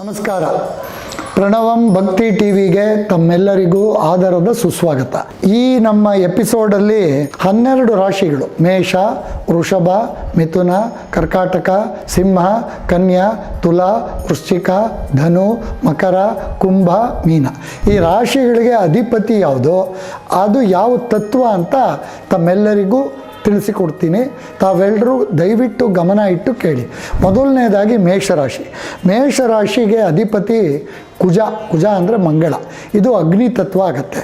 ನಮಸ್ಕಾರ. ಪ್ರಣವಂ ಭಕ್ತಿ ಟಿವಿಗೆ ತಮ್ಮೆಲ್ಲರಿಗೂ ಆದರದ ಸುಸ್ವಾಗತ. ಈ ನಮ್ಮ ಎಪಿಸೋಡಲ್ಲಿ 12 ರಾಶಿಗಳು ಮೇಷ, ವೃಷಭ, ಮಿಥುನ, ಕರ್ಕಾಟಕ, ಸಿಂಹ, ಕನ್ಯಾ, ತುಲಾ, ವೃಶ್ಚಿಕ, ಧನು, ಮಕರ, ಕುಂಭ, ಮೀನ ಈ ರಾಶಿಗಳಿಗೆ ಅಧಿಪತಿ ಯಾವುದು, ಅದು ಯಾವ ತತ್ವ ಅಂತ ತಮ್ಮೆಲ್ಲರಿಗೂ ತಿಳಿಸಿಕೊಡ್ತೀನಿ. ತಾವೆಲ್ಲರೂ ದಯವಿಟ್ಟು ಗಮನ ಇಟ್ಟು ಕೇಳಿ. ಮೊದಲನೇದಾಗಿ ಮೇಷರಾಶಿ. ಮೇಷರಾಶಿಗೆ ಅಧಿಪತಿ ಕುಜ ಅಂದರೆ ಮಂಗಳ, ಇದು ಅಗ್ನಿ ತತ್ವ ಆಗುತ್ತೆ.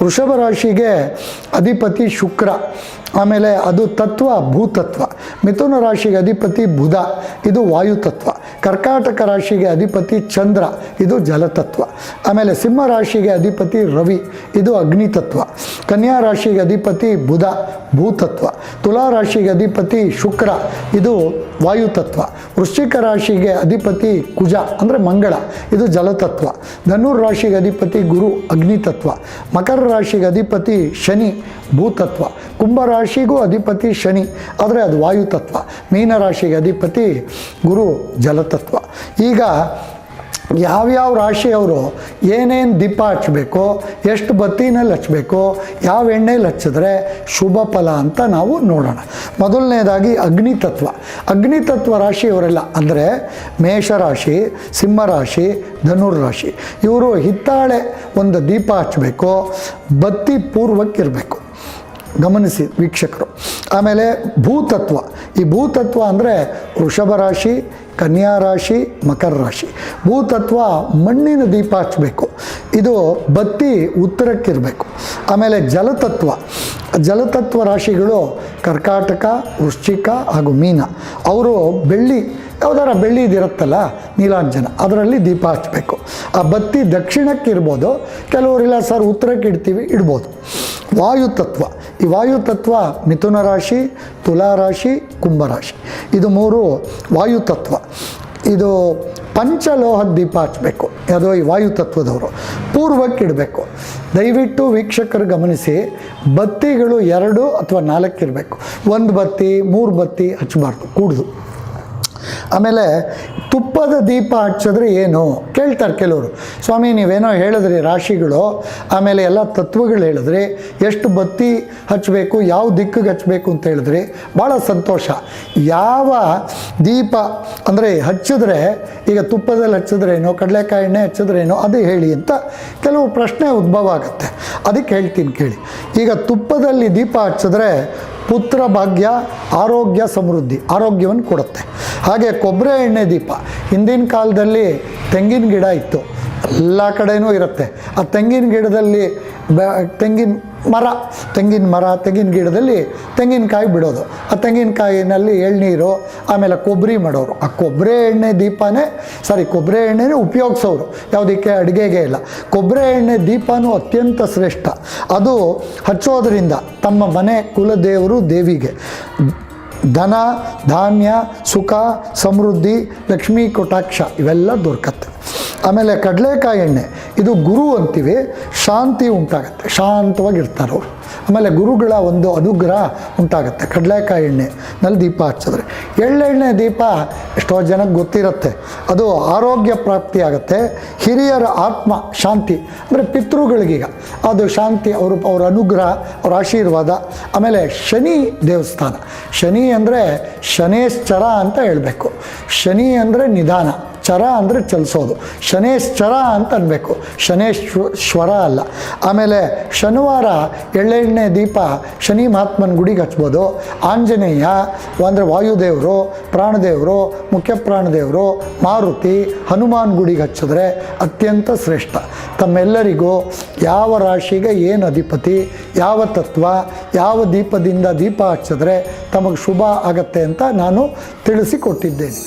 ವೃಷಭ ರಾಶಿಗೆ ಅಧಿಪತಿ ಶುಕ್ರ, ಆಮೇಲೆ ಅದು ತತ್ವ ಭೂತತ್ವ. ಮಿಥುನ ರಾಶಿಗೆ ಅಧಿಪತಿ ಬುಧ, ಇದು ವಾಯುತತ್ವ. ಕರ್ಕಾಟಕ ರಾಶಿಗೆ ಅಧಿಪತಿ ಚಂದ್ರ, ಇದು ಜಲತತ್ವ. ಆಮೇಲೆ ಸಿಂಹ ರಾಶಿಗೆ ಅಧಿಪತಿ ರವಿ, ಇದು ಅಗ್ನಿತತ್ವ. ಕನ್ಯಾ ರಾಶಿಗೆ ಅಧಿಪತಿ ಬುಧ, ಭೂತತ್ವ. ತುಲಾ ರಾಶಿಗೆ ಅಧಿಪತಿ ಶುಕ್ರ, ಇದು ವಾಯುತತ್ವ. ವೃಶ್ಚಿಕ ರಾಶಿಗೆ ಅಧಿಪತಿ ಕುಜ ಅಂದರೆ ಮಂಗಳ, ಇದು ಜಲತತ್ವ. ಧನುರ್ ರಾಶಿಗೆ ಅಧಿಪತಿ ಗುರು, ಅಗ್ನಿತತ್ವ. ಮಕರ ರಾಶಿಗೆ ಅಧಿಪತಿ ಶನಿ, ಭೂತತ್ವ. ಕುಂಭ ರಾಶಿಗೂ ಅಧಿಪತಿ ಶನಿ, ಆದರೆ ಅದು ವಾಯುತತ್ವ. ಮೀನ ರಾಶಿಗೆ ಅಧಿಪತಿ ಗುರು, ಜಲತತ್ವ. ಈಗ ಯಾವ್ಯಾವ ರಾಶಿಯವರು ಏನೇನು ದೀಪ ಹಚ್ಚಬೇಕು, ಎಷ್ಟು ಬತ್ತಿನಲ್ಲಿ ಹಚ್ಚಬೇಕು, ಯಾವ ಎಣ್ಣೆಯಲ್ಲಿ ಹಚ್ಚಿದ್ರೆ ಶುಭ ಫಲ ಅಂತ ನಾವು ನೋಡೋಣ. ಮೊದಲನೇದಾಗಿ ಅಗ್ನಿತತ್ವ ರಾಶಿಯವರೆಲ್ಲ ಅಂದರೆ ಮೇಷರಾಶಿ, ಸಿಂಹರಾಶಿ, ಧನುರ್ರಾಶಿ ಇವರು ಹಿತ್ತಾಳೆ ಒಂದು ದೀಪ ಹಚ್ಚಬೇಕು, ಬತ್ತಿ ಪೂರ್ವಕ್ಕಿರಬೇಕು. ಗಮನಿಸಿ ವೀಕ್ಷಕರು. ಆಮೇಲೆ ಭೂತತ್ವ. ಈ ಭೂತತ್ವ ಅಂದರೆ ವೃಷಭ ರಾಶಿ, ಕನ್ಯಾ ರಾಶಿ, ಮಕರ ರಾಶಿ. ಭೂತತ್ವ ಮಣ್ಣಿನ ದೀಪ ಹಚ್ಚಬೇಕು, ಇದು ಬತ್ತಿ ಉತ್ತರಕ್ಕಿರಬೇಕು. ಆಮೇಲೆ ಜಲತತ್ವ ರಾಶಿಗಳು ಕರ್ಕಾಟಕ, ವೃಶ್ಚಿಕ ಹಾಗೂ ಮೀನ. ಅವರು ಬೆಳ್ಳಿ, ಯಾವುದಾರ ಬೆಳ್ಳಿದಿರುತ್ತಲ್ಲ ನೀಲಾಂಜನ, ಅದರಲ್ಲಿ ದೀಪ ಹಚ್ಚಬೇಕು. ಆ ಬತ್ತಿ ದಕ್ಷಿಣಕ್ಕೆ ಇರ್ಬೋದು, ಕೆಲವರಿಲ್ಲ ಸರ್ ಉತ್ತರಕ್ಕೆ ಇಡ್ಬೋದು. ಈ ವಾಯುತತ್ವ ಮಿಥುನ ರಾಶಿ, ತುಲಾ ರಾಶಿ, ಕುಂಭರಾಶಿ, ಇದು 3 ವಾಯುತತ್ವ. ಇದು ಪಂಚಲೋಹದ ದೀಪ ಹಚ್ಚಬೇಕು. ಯಾವುದೋ ಈ ವಾಯುತತ್ವದವರು ಪೂರ್ವಕ್ಕೆ ಇಡಬೇಕು. ದಯವಿಟ್ಟು ವೀಕ್ಷಕರು ಗಮನಿಸಿ, ಬತ್ತಿಗಳು 2 ಅಥವಾ 4 ಇರಬೇಕು. 1 ಬತ್ತಿ 3 ಬತ್ತಿ ಹಚ್ಚಬಾರ್ದು, ಕೂಡ್ದು. ಆಮೇಲೆ ತುಪ್ಪದ ದೀಪ ಹಚ್ಚಿದ್ರೆ ಏನು ಕೇಳ್ತಾರೆ ಕೆಲವರು. ಸ್ವಾಮಿ ನೀವೇನೋ ಹೇಳಿದ್ರಿ ರಾಶಿಗಳು, ಆಮೇಲೆ ಎಲ್ಲ ತತ್ವಗಳು ಹೇಳಿದ್ರಿ, ಎಷ್ಟು ಬತ್ತಿ ಹಚ್ಚಬೇಕು, ಯಾವ ದಿಕ್ಕಿಗೆ ಹಚ್ಚಬೇಕು ಅಂತ ಹೇಳಿದ್ರಿ, ಭಾಳ ಸಂತೋಷ. ಯಾವ ದೀಪ ಅಂದರೆ ಹಚ್ಚಿದ್ರೆ, ಈಗ ತುಪ್ಪದಲ್ಲಿ ಹಚ್ಚಿದ್ರೇನೋ, ಕಡಲೆಕಾಯಿ ಎಣ್ಣೆ ಹಚ್ಚಿದ್ರೇನೋ ಅದು ಹೇಳಿ ಅಂತ ಕೆಲವು ಪ್ರಶ್ನೆ ಉದ್ಭವ ಆಗುತ್ತೆ. ಅದಕ್ಕೆ ಹೇಳ್ತೀನಿ ಕೇಳಿ. ಈಗ ತುಪ್ಪದಲ್ಲಿ ದೀಪ ಹಚ್ಚಿದ್ರೆ ಪುತ್ರ ಭಾಗ್ಯ, ಆರೋಗ್ಯ, ಸಮೃದ್ಧಿ, ಆರೋಗ್ಯವನ್ನು ಕೊಡುತ್ತೆ. ಹಾಗೆ ಕೊಬ್ಬರಿ ಎಣ್ಣೆ ದೀಪ, ಹಿಂದಿನ ಕಾಲದಲ್ಲಿ ತೆಂಗಿನ ಗಿಡ ಇತ್ತು, ಎಲ್ಲ ಕಡೆಯೂ ಇರುತ್ತೆ. ಆ ತೆಂಗಿನ ಗಿಡದಲ್ಲಿ ತೆಂಗಿನ ಗಿಡದಲ್ಲಿ ತೆಂಗಿನಕಾಯಿ ಬಿಡೋದು, ಆ ತೆಂಗಿನಕಾಯಿನಲ್ಲಿ ಎಳ್ನೀರು, ಆಮೇಲೆ ಕೊಬ್ಬರಿ ಮಾಡೋರು. ಆ ಕೊಬ್ಬರಿ ಎಣ್ಣೆನೇ ಉಪಯೋಗಿಸೋರು, ಯಾವುದಕ್ಕೆ ಅಡುಗೆಗೆ ಇಲ್ಲ. ಕೊಬ್ಬರಿ ಎಣ್ಣೆ ದೀಪನೂ ಅತ್ಯಂತ ಶ್ರೇಷ್ಠ. ಅದು ಹಚ್ಚೋದ್ರಿಂದ ತಮ್ಮ ಮನೆ ಕುಲದೇವರು ದೇವಿಗೆ ಧನ, ಧಾನ್ಯ, ಸುಖ, ಸಮೃದ್ಧಿ, ಲಕ್ಷ್ಮೀ ಕಟಾಕ್ಷ ಇವೆಲ್ಲ ದೊರಕತ್ತೆ. ಆಮೇಲೆ ಕಡಲೆಕಾಯಿ ಎಣ್ಣೆ, ಇದು ಗುರು ಅಂತೀವಿ, ಶಾಂತಿ ಉಂಟಾಗತ್ತೆ, ಶಾಂತವಾಗಿರ್ತಾರೆ ಅವರು. ಆಮೇಲೆ ಗುರುಗಳ ಒಂದು ಅನುಗ್ರಹ ಉಂಟಾಗುತ್ತೆ ಕಡಲೆಕಾಯಿ ಎಣ್ಣೆನಲ್ಲಿ ದೀಪ ಹಚ್ಚಿದ್ರೆ. ಎಳ್ಳೆಣ್ಣೆ ದೀಪ ಎಷ್ಟೋ ಜನಕ್ಕೆ ಗೊತ್ತಿರುತ್ತೆ, ಅದು ಆರೋಗ್ಯ ಪ್ರಾಪ್ತಿಯಾಗುತ್ತೆ. ಹಿರಿಯರ ಆತ್ಮ ಶಾಂತಿ ಅಂದರೆ ಪಿತೃಗಳಿಗೀಗ ಅದು ಶಾಂತಿ, ಅವ್ರ ಅನುಗ್ರಹ, ಅವ್ರ ಆಶೀರ್ವಾದ. ಆಮೇಲೆ ಶನಿ ದೇವಸ್ಥಾನ. ಶನಿ ಅಂದರೆ ಶನೇಶ್ಚರ ಅಂತ ಹೇಳಬೇಕು. ಶನಿ ಅಂದರೆ ನಿಧಾನ, ಚರ ಅಂದರೆ ಚಲಿಸೋದು, ಶನೇಶ್ಚರ ಅಂತ ಅನ್ಬೇಕು, ಶನೇಶ್ವರ ಅಲ್ಲ. ಆಮೇಲೆ ಶನಿವಾರ ಎಳ್ಳೆಣ್ಣೆ ದೀಪ ಶನಿ ಮಹಾತ್ಮನ ಗುಡಿಗೆ ಹಚ್ಬೋದು. ಆಂಜನೇಯ ಅಂದರೆ ವಾಯುದೇವರು, ಪ್ರಾಣದೇವರು, ಮುಖ್ಯ ಪ್ರಾಣದೇವರು, ಮಾರುತಿ, ಹನುಮಾನ್ ಗುಡಿಗೆ ಹಚ್ಚಿದ್ರೆ ಅತ್ಯಂತ ಶ್ರೇಷ್ಠ. ತಮ್ಮೆಲ್ಲರಿಗೂ ಯಾವ ರಾಶಿಗೆ ಏನು ಅಧಿಪತಿ, ಯಾವ ತತ್ವ, ಯಾವ ದೀಪದಿಂದ ದೀಪ ಹಚ್ಚಿದ್ರೆ ತಮಗೆ ಶುಭ ಆಗತ್ತೆ ಅಂತ ನಾನು ತಿಳಿಸಿಕೊಟ್ಟಿದ್ದೇನೆ.